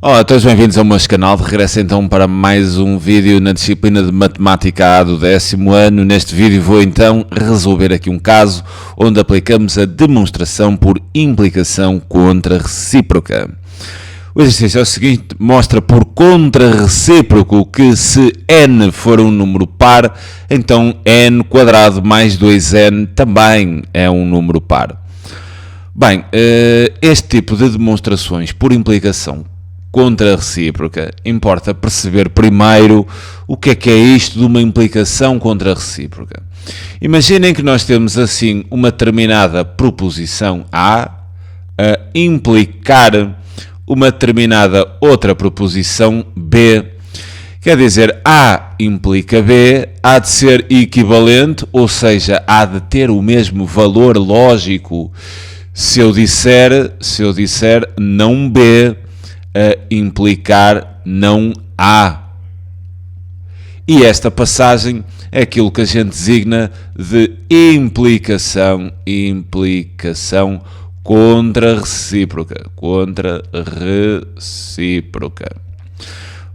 Olá a todos, bem-vindos ao meu canal. De regresso então para mais um vídeo na disciplina de Matemática A do 10º ano. Neste vídeo vou então resolver aqui um caso onde aplicamos a demonstração por implicação contra-recíproca. O exercício é o seguinte: mostra por contra-recíproco que se n for um número par, então n quadrado mais 2n também é um número par. Bem, este tipo de demonstrações por implicação contra-recíproca, importa perceber primeiro o que é isto de uma implicação contra-recíproca. Imaginem que nós temos assim uma determinada proposição A a implicar uma determinada outra proposição B. Quer dizer, A implica B, há de ser equivalente, ou seja, há de ter o mesmo valor lógico. Se eu disser não B, a implicar não A. E esta passagem é aquilo que a gente designa de implicação contra-recíproca.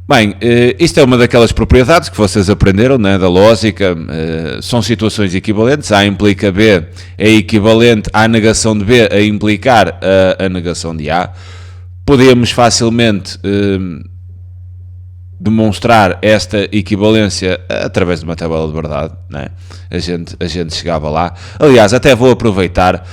Bem, isto é uma daquelas propriedades que vocês aprenderam, né, da lógica. São situações equivalentes. A implica B é equivalente à negação de B a implicar a negação de A. Podemos facilmente demonstrar esta equivalência através de uma tabela de verdade, né? A gente chegava lá. Aliás, até vou aproveitar,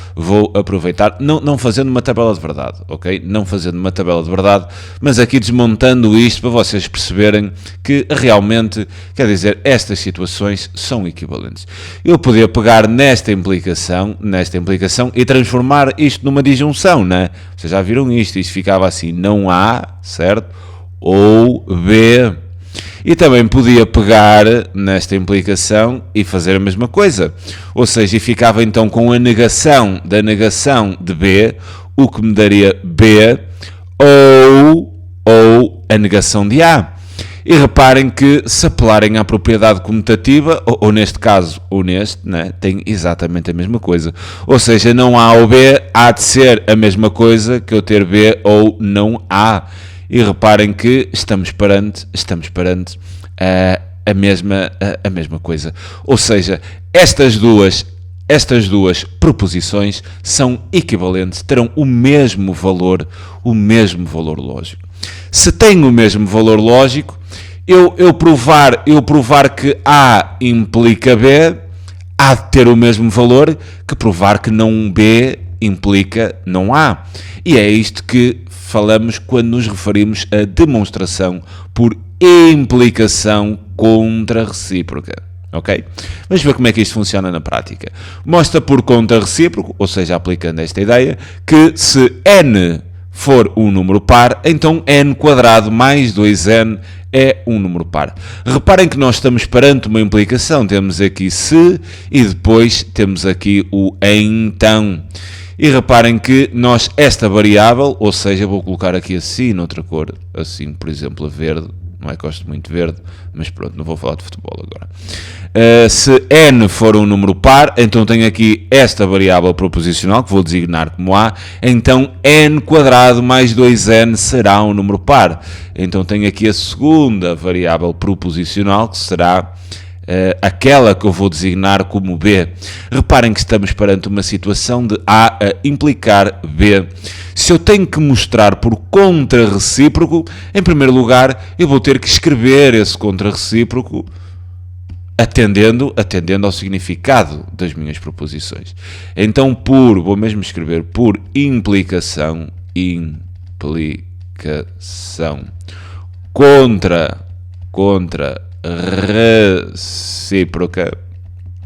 não fazendo uma tabela de verdade, ok? Não fazendo uma tabela de verdade, mas aqui desmontando isto para vocês perceberem que realmente, quer dizer, estas situações são equivalentes. Eu podia pegar nesta implicação e transformar isto numa disjunção, né? Vocês já viram isto? Isto ficava assim, não A, certo? Ou B. E também podia pegar nesta implicação e fazer a mesma coisa. Ou seja, ficava então com a negação da negação de B, o que me daria B, ou a negação de A. E reparem que se apelarem à propriedade comutativa, ou neste caso, ou neste, né, tem exatamente a mesma coisa. Ou seja, não A ou B, há de ser a mesma coisa que eu ter B ou não A. E reparem que estamos perante a mesma coisa. Ou seja, estas duas proposições são equivalentes, terão o mesmo valor lógico. Se tem o mesmo valor lógico, eu provar que A implica B, há de ter o mesmo valor que provar que não B implica não A. E é isto que falamos quando nos referimos a demonstração por implicação contra-recíproca, ok? Vamos ver como é que isto funciona na prática. Mostra por contra-recíproco, ou seja, aplicando esta ideia, que se n for um número par, então n quadrado mais 2n é um número par. Reparem que nós estamos perante uma implicação, temos aqui se e depois temos aqui o então. E reparem que nós, esta variável, ou seja, vou colocar aqui assim, noutra cor, assim, por exemplo, a verde, não é que gosto muito de verde, mas pronto, não vou falar de futebol agora. Se n for um número par, então tenho aqui esta variável proposicional, que vou designar como A, então n quadrado mais 2n será um número par. Então tenho aqui a segunda variável proposicional, que será aquela que eu vou designar como B. Reparem que estamos perante uma situação de A a implicar B. Se eu tenho que mostrar por contra-recíproco, em primeiro lugar, eu vou ter que escrever esse contra-recíproco atendendo ao significado das minhas proposições. Então, vou mesmo escrever por implicação contra-recíproca,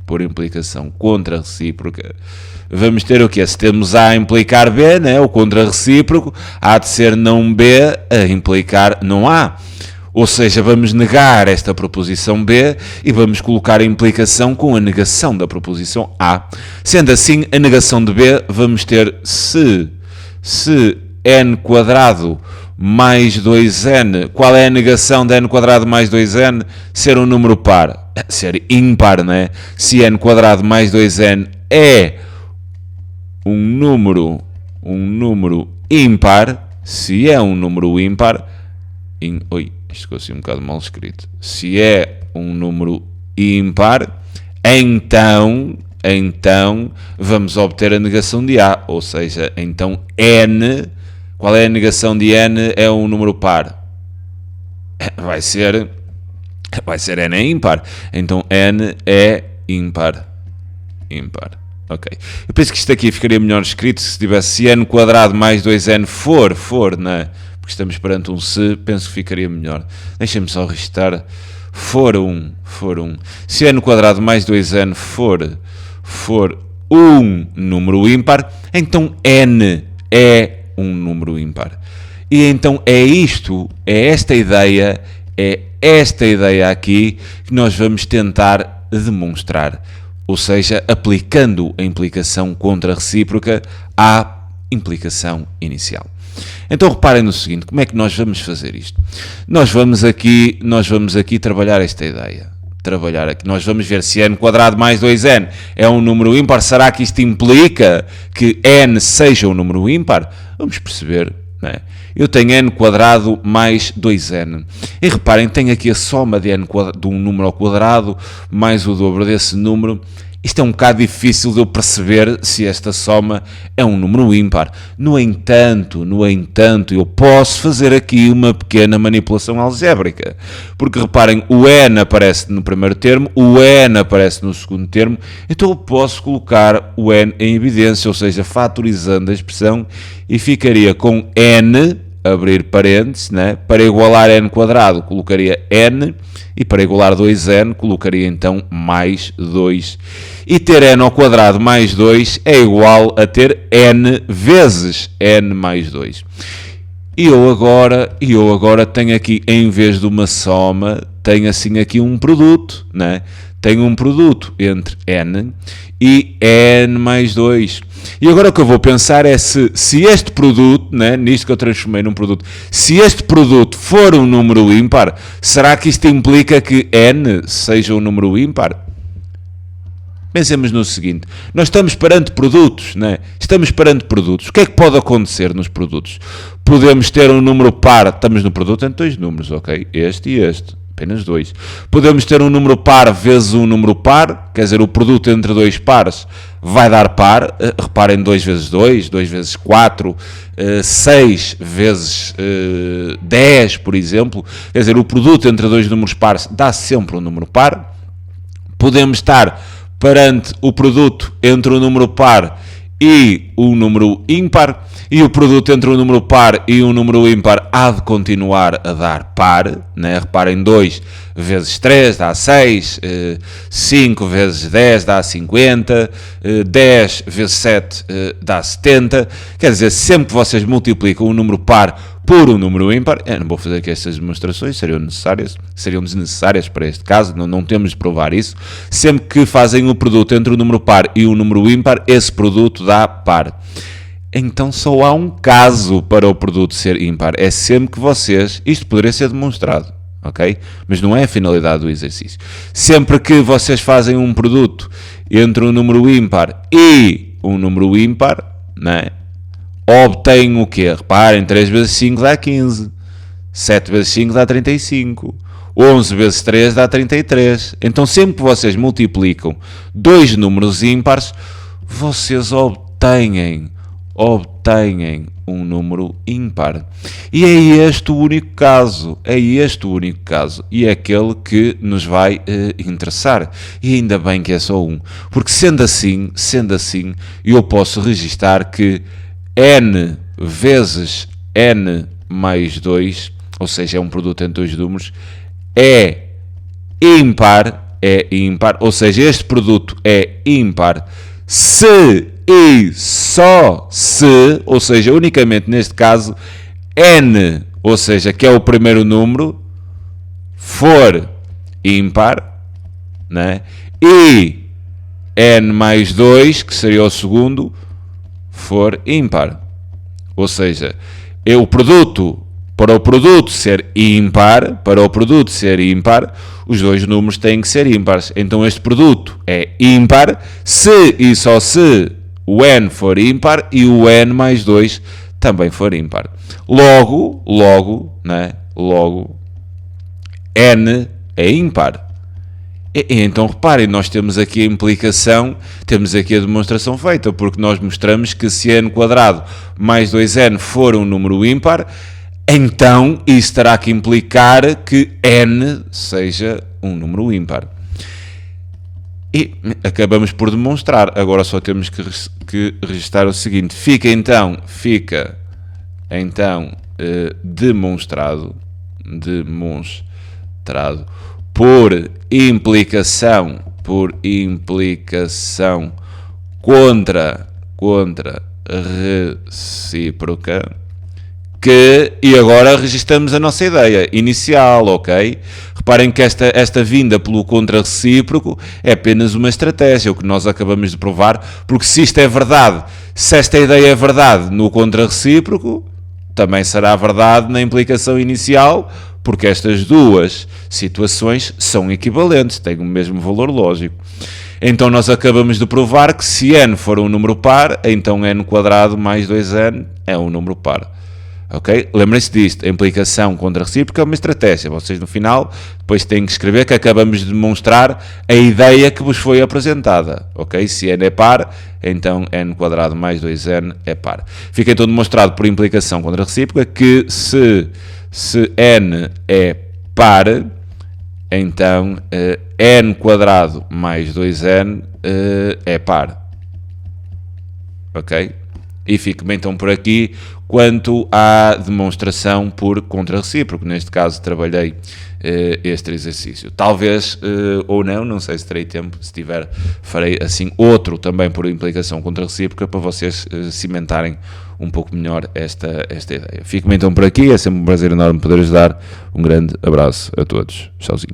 por implicação contra-recíproca, vamos ter o quê? Se temos A a implicar B, né, o contra-recíproco, há de ser não B a implicar não A. Ou seja, vamos negar esta proposição B e vamos colocar a implicação com a negação da proposição A. Sendo assim, a negação de B, vamos ter se n quadrado mais 2n, qual é a negação de n quadrado mais 2n? Ser um número par, ser ímpar, né? Se n quadrado mais 2n é um número ímpar, se é um número ímpar, isto ficou assim um bocado mal escrito. Se é um número ímpar, então vamos obter a negação de A, ou seja, então n, qual é a negação de n? É um número par. Vai ser n é ímpar, então n é ímpar. Ok. Eu penso que isto aqui ficaria melhor escrito se tivesse se n quadrado mais 2n for, não é? Porque estamos perante um se, penso que ficaria melhor. Deixem-me só registrar. For 1. Se n quadrado mais 2n for um número ímpar, então n é um número ímpar. E então é esta ideia aqui que nós vamos tentar demonstrar. Ou seja, aplicando a implicação contra-recíproca à implicação inicial. Então reparem no seguinte, como é que nós vamos fazer isto? Nós vamos aqui trabalhar esta ideia. Nós vamos ver se n quadrado mais 2n é um número ímpar. Será que isto implica que n seja um número ímpar? Vamos perceber, não é? Eu tenho n quadrado mais 2n. E reparem, tenho aqui a soma de um número ao quadrado mais o dobro desse número. Isto é um bocado difícil de eu perceber se esta soma é um número ímpar. No entanto, eu posso fazer aqui uma pequena manipulação algébrica. Porque reparem, o n aparece no primeiro termo, o n aparece no segundo termo, então eu posso colocar o n em evidência, ou seja, fatorizando a expressão, e ficaria com n, abrir parênteses, né? Para igualar n quadrado, colocaria n, e para igualar 2n, colocaria então mais 2. E ter n ao quadrado mais 2 é igual a ter n vezes n mais 2. E eu agora tenho aqui, em vez de uma soma, tenho assim aqui um produto, né? Tenho um produto entre n e n mais 2. E agora o que eu vou pensar é se este produto, né, nisto que eu transformei num produto, se este produto for um número ímpar, será que isto implica que n seja um número ímpar? Pensemos no seguinte, nós estamos perante produtos, né? Estamos perante produtos. O que é que pode acontecer nos produtos? Podemos ter um número par, estamos no produto entre dois números, ok? Este e este. Apenas 2. Podemos ter um número par vezes um número par, quer dizer, o produto entre dois pares vai dar par. Reparem, 2 vezes 2, 2 vezes 4, 6 vezes 10, por exemplo. Quer dizer, o produto entre dois números pares dá sempre um número par. Podemos estar perante o produto entre um número par e um número ímpar, e o produto entre um número par e um número ímpar há de continuar a dar par, né? Reparem, 2 vezes 3 dá 6, 5 vezes 10 dá 50, 10 vezes 7 dá 70, quer dizer, sempre que vocês multiplicam um número par por um número ímpar, eu não vou fazer aqui estas demonstrações, seriam desnecessárias para este caso, não temos de provar isso. Sempre que fazem o produto entre um número par e um número ímpar, esse produto dá par. Então só há um caso para o produto ser ímpar, é sempre que vocês, isto poderia ser demonstrado, ok? Mas não é a finalidade do exercício. Sempre que vocês fazem um produto entre um número ímpar e um número ímpar, né? Obtém o quê? Reparem, 3 vezes 5 dá 15, 7 vezes 5 dá 35, 11 vezes 3 dá 33. Então, sempre que vocês multiplicam dois números ímpares, vocês obtêm um número ímpar. E é este o único caso, e é aquele que nos vai interessar. E ainda bem que é só um, porque sendo assim, eu posso registar que n vezes n mais 2, ou seja, é um produto entre dois números, é ímpar, ou seja, este produto é ímpar se e só se, ou seja, unicamente neste caso, n, ou seja, que é o primeiro número, for ímpar, né? E n mais 2, que seria o segundo, for ímpar. Ou seja, para o produto ser ímpar, os dois números têm que ser ímpares. Então este produto é ímpar se e só se o n for ímpar e o n mais 2 também for ímpar. Logo, né? logo n é ímpar. Então reparem, nós temos aqui a implicação, temos aqui a demonstração feita, porque nós mostramos que se n² mais 2n for um número ímpar, então isso terá que implicar que n seja um número ímpar. E acabamos por demonstrar, agora só temos que registrar o seguinte, fica então demonstrado por implicação contra recíproca, e agora registramos a nossa ideia inicial, ok? Reparem que esta vinda pelo contra-recíproco é apenas uma estratégia, o que nós acabamos de provar, porque se isto é verdade, se esta ideia é verdade no contra-recíproco, também será verdade na implicação inicial, porque estas duas situações são equivalentes, têm o mesmo valor lógico. Então nós acabamos de provar que se n for um número par, então n² mais 2n é um número par. Ok? Lembrem-se disto, a implicação contra-recíproca é uma estratégia. Vocês no final depois têm que escrever que acabamos de demonstrar a ideia que vos foi apresentada. Ok? Se n é par, então n² mais 2n é par. Fica então demonstrado por implicação contra-recíproca que se n é par, então n² mais 2n é par. Ok? E fico então por aqui quanto à demonstração por contra-recíproco. Neste caso trabalhei este exercício. Talvez ou não sei se terei tempo, se tiver farei assim outro também por implicação contra-recíproca para vocês cimentarem um pouco melhor esta ideia. Fico então por aqui, é sempre um prazer enorme poder ajudar. Um grande abraço a todos. Tchauzinho.